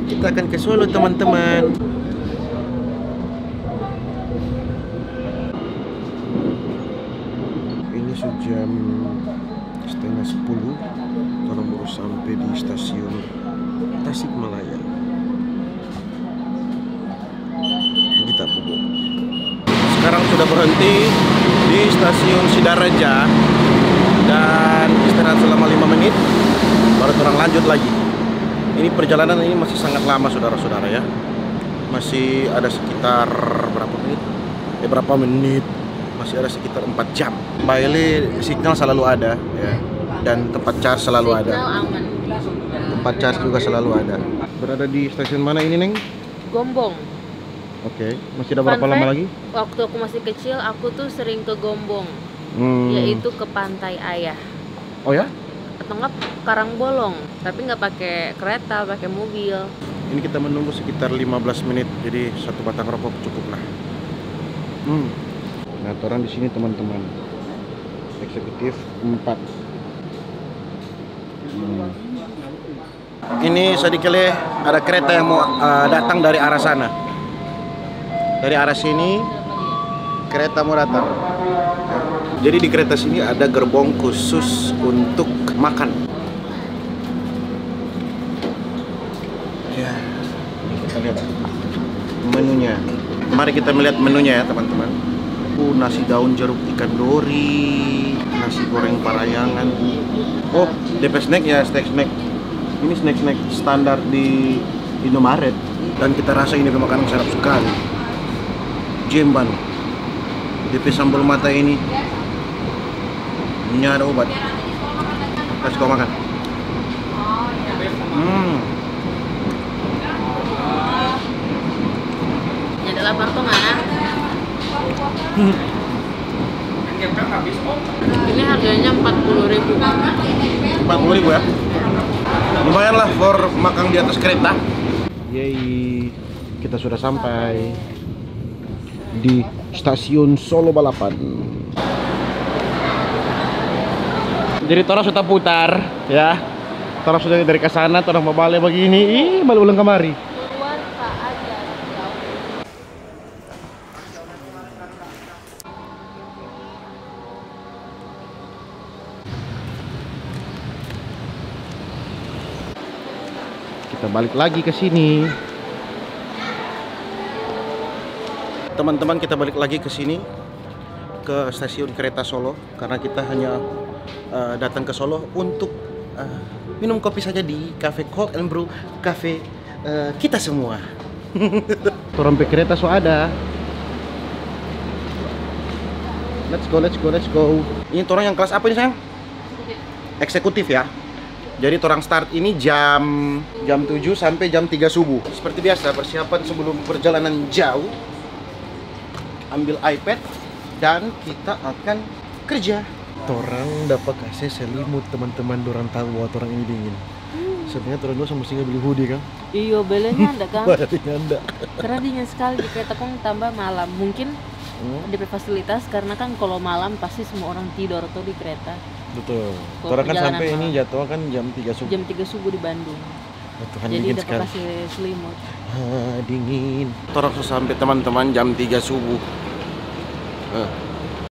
Kita akan ke Solo, teman-teman. Ini sudah jam setengah 10. Orang baru sampai di stasiun Tasikmalaya. Kita bobo. Sekarang sudah berhenti di stasiun Sidaraja dan istirahat selama 5 menit. Baru orang lanjut lagi. Ini perjalanan ini masih sangat lama, saudara-saudara ya. Masih ada sekitar berapa menit? Berapa menit? Masih ada sekitar 4 jam. Baile signal selalu ada ya. Dan tempat charge selalu ada. Aman. Tempat charge juga selalu ada. Berada di stasiun mana ini, Neng? Gombong. Oke, masih ada berapa lama lagi? Waktu aku masih kecil, aku tuh sering ke Gombong, yaitu ke Pantai Ayah. Oh ya? Atau enggak Karangbolong, tapi nggak pakai kereta, pakai mobil. Ini kita menunggu sekitar 15 menit, jadi satu batang rokok cukup lah. Nah, orang di sini teman-teman, eksekutif 4. Ini sedikitnya ada kereta yang mau datang dari arah sana. Dari arah sini kereta mau datang. Jadi di kereta sini ada gerbong khusus untuk makan. Ya, kita lihat menunya. Mari kita melihat menunya ya teman-teman. Nasi daun jeruk ikan dori, nasi goreng parayangan. Oh, DP snack ya, snack. Ini snack standar di Indomaret. Dan kita rasa ini makanan sedap sekali. Jemban, DP sambal mata ini ada obat. Kasih kau makan. Ini adalah lapar mana? Ini harganya 40.000. 40.000 ya? Lumayan lah for makan di atas kereta. Yeay, kita sudah sampai di stasiun Solo Balapan. Jadi orang sudah putar ya. Orang sudah dari ke sana, orang mau balik begini, balik ulang kemari. Keluar Pak aja. Kita balik lagi ke sini. Teman-teman, kita balik lagi ke sini, ke stasiun kereta Solo, karena kita hanya datang ke Solo untuk minum kopi saja di cafe Cold and Brew, cafe kita semua. Torompe kereta so ada. Let's go. Ini orang yang kelas apa ini, sayang? Eksekutif ya. Jadi orang start ini jam 7 sampai jam 3 subuh. Seperti biasa, persiapan sebelum perjalanan jauh. Ambil iPad dan kita akan kerja. Torang dapat kasih selimut, teman-teman. Dorang tahu bahwa orang ini dingin. Sebenarnya orang dua sama singa beli hoodie kan? Iya, belenya ada kan? Ada. Karena dingin sekali di kereta kong tambah malam. Mungkin DP fasilitas karena kan kalau malam pasti semua orang tidur tuh di kereta. Betul. Kalau Orang kan sampai perjalanan ini jatuh kan jam 3 subuh. Jam 3 subuh di Bandung. Tuhan, Jadi dingin dapat sekali. kasih selimut. Dingin. Orang sampai teman-teman jam 3 subuh.